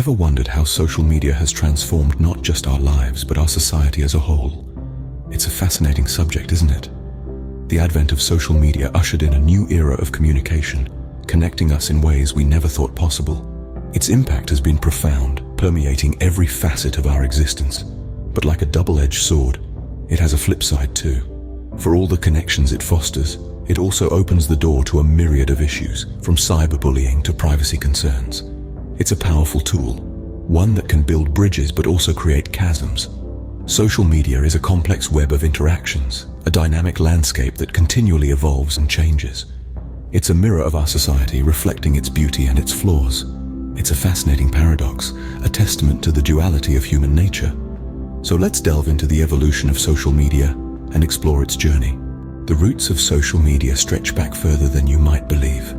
Ever wondered how social media has transformed not just our lives, but our society as a whole? It's a fascinating subject, isn't it? The advent of social media ushered in a new era of communication, connecting us in ways we never thought possible. Its impact has been profound, permeating every facet of our existence. But like a double-edged sword, it has a flip side too. For all the connections it fosters, it also opens the door to a myriad of issues, from cyberbullying to privacy concerns. It's a powerful tool, one that can build bridges but also create chasms. Social media is a complex web of interactions, a dynamic landscape that continually evolves and changes. It's a mirror of our society, reflecting its beauty and its flaws. It's a fascinating paradox, a testament to the duality of human nature. So let's delve into the evolution of social media and explore its journey. The roots of social media stretch back further than you might believe.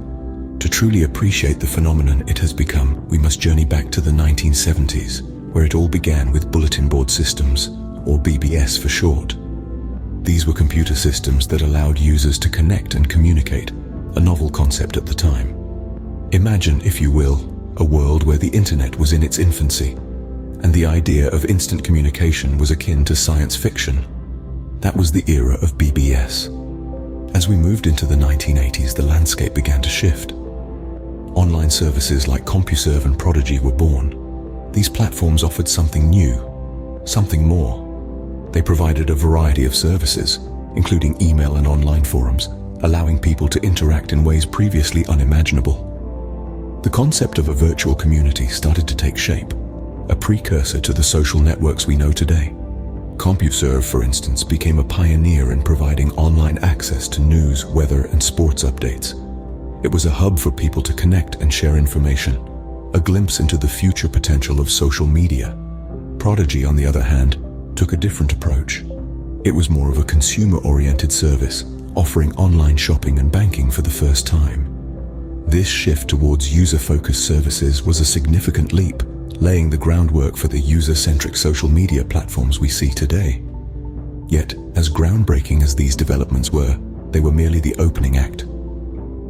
To truly appreciate the phenomenon it has become, we must journey back to the 1970s, where it all began with bulletin board systems, or BBS for short. These were computer systems that allowed users to connect and communicate, a novel concept at the time. Imagine, if you will, a world where the internet was in its infancy, and the idea of instant communication was akin to science fiction. That was the era of BBS. As we moved into the 1980s, the landscape began to shift. Online services like CompuServe and Prodigy were born. These platforms offered something new, something more. They provided a variety of services, including email and online forums, allowing people to interact in ways previously unimaginable. The concept of a virtual community started to take shape, a precursor to the social networks we know today. CompuServe, for instance, became a pioneer in providing online access to news, weather, and sports updates. It was a hub for people to connect and share information, a glimpse into the future potential of social media. Prodigy, on the other hand, took a different approach. It was more of a consumer-oriented service, offering online shopping and banking for the first time. This shift towards user-focused services was a significant leap, laying the groundwork for the user-centric social media platforms we see today. Yet, as groundbreaking as these developments were, they were merely the opening act.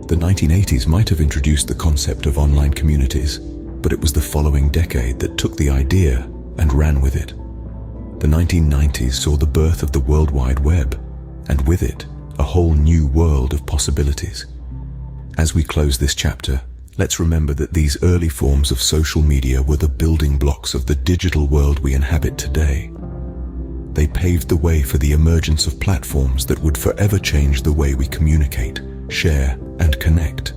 The 1980s might have introduced the concept of online communities, but it was the following decade that took the idea and ran with it. The 1990s saw the birth of the World Wide Web, and with it, a whole new world of possibilities. As we close this chapter, let's remember that these early forms of social media were the building blocks of the digital world we inhabit today. They paved the way for the emergence of platforms that would forever change the way we communicate, share, and connect.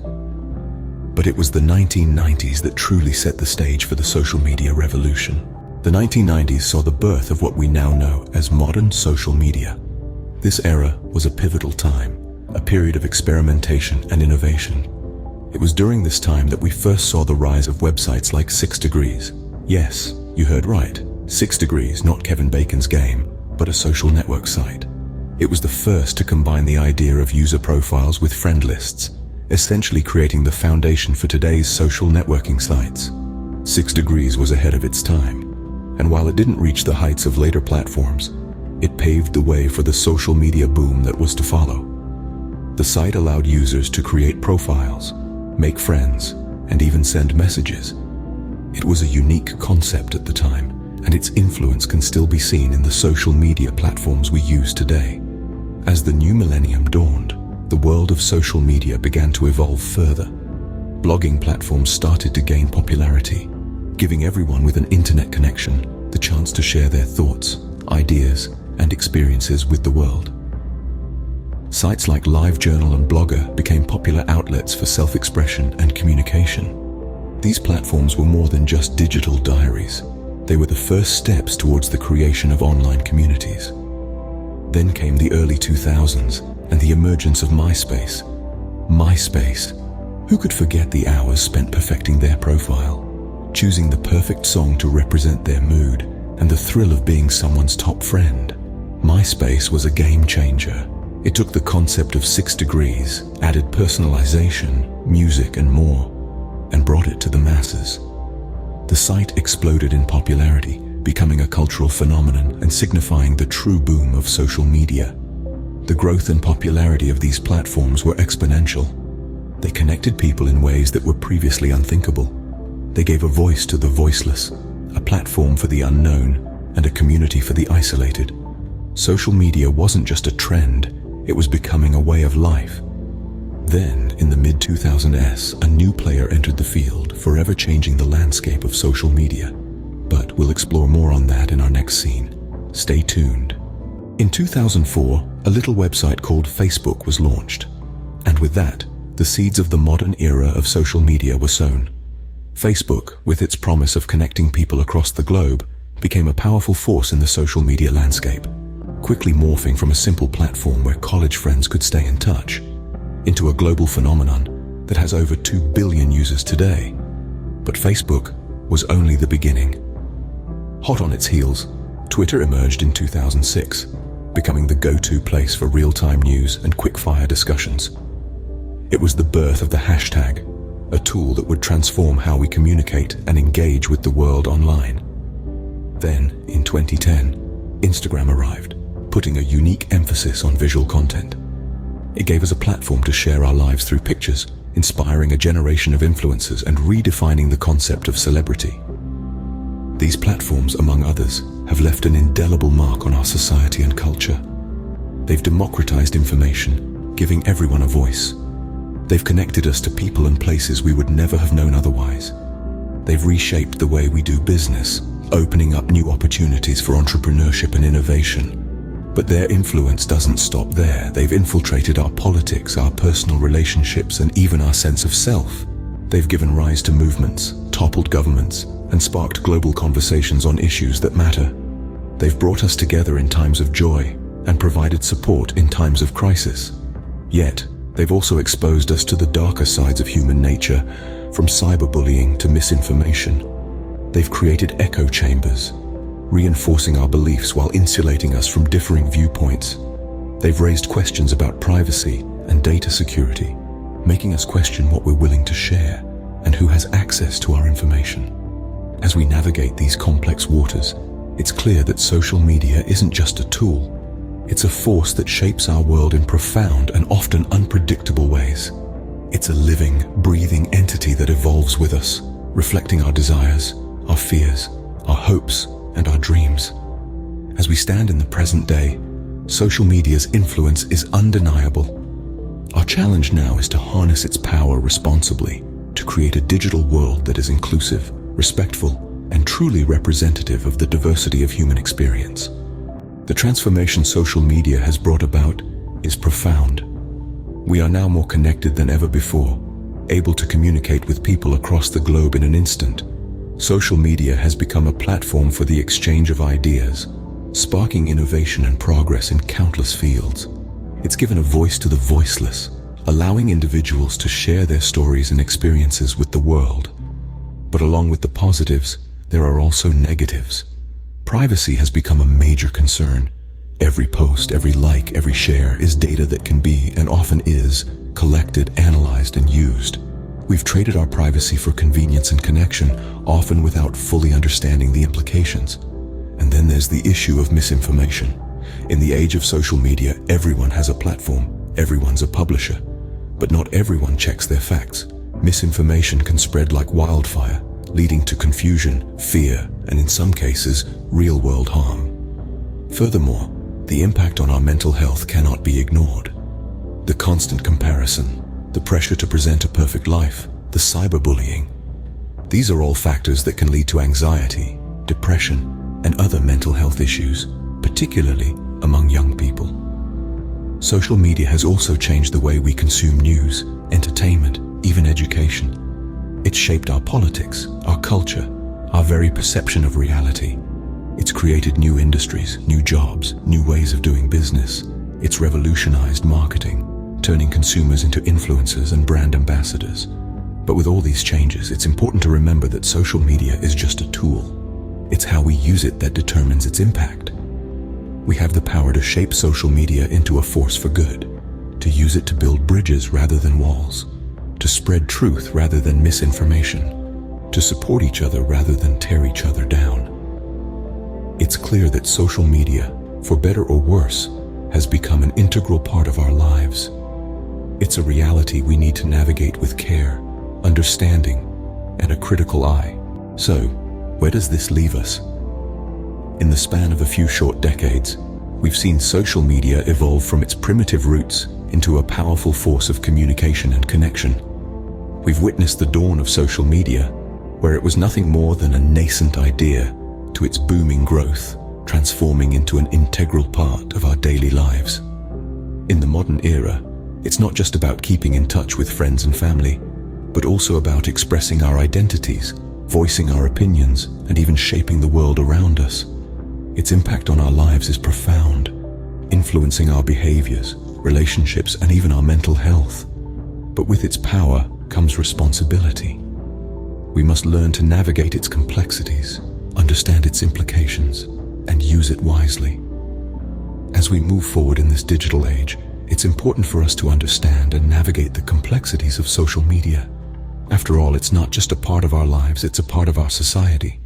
But it was the 1990s that truly set the stage for the social media revolution. The 1990s saw the birth of what we now know as modern social media. This era was a pivotal time, a period of experimentation and innovation. It was during this time that we first saw the rise of websites like 6 Degrees. Yes, you heard right. 6 Degrees, not Kevin Bacon's game, but a social network site. It was the first to combine the idea of user profiles with friend lists, essentially creating the foundation for today's social networking sites. 6 Degrees was ahead of its time, and while it didn't reach the heights of later platforms, it paved the way for the social media boom that was to follow. The site allowed users to create profiles, make friends, and even send messages. It was a unique concept at the time, and its influence can still be seen in the social media platforms we use today. As the new millennium dawned, the world of social media began to evolve further. Blogging platforms started to gain popularity, giving everyone with an internet connection the chance to share their thoughts, ideas, and experiences with the world. Sites like LiveJournal and Blogger became popular outlets for self-expression and communication. These platforms were more than just digital diaries. They were the first steps towards the creation of online communities. Then came the early 2000s and the emergence of MySpace. MySpace. Who could forget the hours spent perfecting their profile, choosing the perfect song to represent their mood, and the thrill of being someone's top friend? MySpace was a game changer. It took the concept of 6 Degrees, added personalization, music, and more, and brought it to the masses. The site exploded in popularity, becoming a cultural phenomenon and signifying the true boom of social media. The growth and popularity of these platforms were exponential. They connected people in ways that were previously unthinkable. They gave a voice to the voiceless, a platform for the unknown, and a community for the isolated. Social media wasn't just a trend, it was becoming a way of life. Then, in the mid-2000s, a new player entered the field, forever changing the landscape of social media. But we'll explore more on that in our next scene. Stay tuned. In 2004, a little website called Facebook was launched. And with that, the seeds of the modern era of social media were sown. Facebook, with its promise of connecting people across the globe, became a powerful force in the social media landscape, quickly morphing from a simple platform where college friends could stay in touch into a global phenomenon that has over 2 billion users today. But Facebook was only the beginning. Hot on its heels, Twitter emerged in 2006, becoming the go-to place for real-time news and quick-fire discussions. It was the birth of the hashtag, a tool that would transform how we communicate and engage with the world online. Then, in 2010, Instagram arrived, putting a unique emphasis on visual content. It gave us a platform to share our lives through pictures, inspiring a generation of influencers and redefining the concept of celebrity. These platforms, among others, have left an indelible mark on our society and culture. They've democratized information, giving everyone a voice. They've connected us to people and places we would never have known otherwise. They've reshaped the way we do business, opening up new opportunities for entrepreneurship and innovation. But their influence doesn't stop there. They've infiltrated our politics, our personal relationships, and even our sense of self. They've given rise to movements, toppled governments, and sparked global conversations on issues that matter. They've brought us together in times of joy and provided support in times of crisis. Yet, they've also exposed us to the darker sides of human nature, from cyberbullying to misinformation. They've created echo chambers, reinforcing our beliefs while insulating us from differing viewpoints. They've raised questions about privacy and data security, making us question what we're willing to share and who has access to our information. As we navigate these complex waters, it's clear that social media isn't just a tool. It's a force that shapes our world in profound and often unpredictable ways. It's a living, breathing entity that evolves with us, reflecting our desires, our fears, our hopes, and our dreams. As we stand in the present day, social media's influence is undeniable. Our challenge now is to harness its power responsibly, to create a digital world that is inclusive, respectful, and truly representative of the diversity of human experience. The transformation social media has brought about is profound. We are now more connected than ever before, able to communicate with people across the globe in an instant. Social media has become a platform for the exchange of ideas, sparking innovation and progress in countless fields. It's given a voice to the voiceless, allowing individuals to share their stories and experiences with the world. But along with the positives, there are also negatives. Privacy has become a major concern. Every post, every like, every share is data that can be, and often is, collected, analyzed, and used. We've traded our privacy for convenience and connection, often without fully understanding the implications. And then there's the issue of misinformation. In the age of social media, everyone has a platform, everyone's a publisher. But not everyone checks their facts. Misinformation can spread like wildfire, leading to confusion, fear, and in some cases, real-world harm. Furthermore, the impact on our mental health cannot be ignored. The constant comparison, the pressure to present a perfect life, the cyberbullying. These are all factors that can lead to anxiety, depression, and other mental health issues, particularly among young people. Social media has also changed the way we consume news, entertainment, even education. It's shaped our politics, our culture, our very perception of reality. It's created new industries, new jobs, new ways of doing business. It's revolutionized marketing, turning consumers into influencers and brand ambassadors. But with all these changes, it's important to remember that social media is just a tool. It's how we use it that determines its impact. We have the power to shape social media into a force for good, to use it to build bridges rather than walls, to spread truth rather than misinformation, to support each other rather than tear each other down. It's clear that social media, for better or worse, has become an integral part of our lives. It's a reality we need to navigate with care, understanding, and a critical eye. So, where does this leave us? In the span of a few short decades, we've seen social media evolve from its primitive roots into a powerful force of communication and connection. We've witnessed the dawn of social media, where it was nothing more than a nascent idea, to its booming growth, transforming into an integral part of our daily lives. In the modern era, it's not just about keeping in touch with friends and family, but also about expressing our identities, voicing our opinions, and even shaping the world around us. Its impact on our lives is profound, influencing our behaviors, relationships, and even our mental health. But with its power comes responsibility. We must learn to navigate its complexities, understand its implications, and use it wisely. As we move forward in this digital age, it's important for us to understand and navigate the complexities of social media. After all, it's not just a part of our lives, it's a part of our society.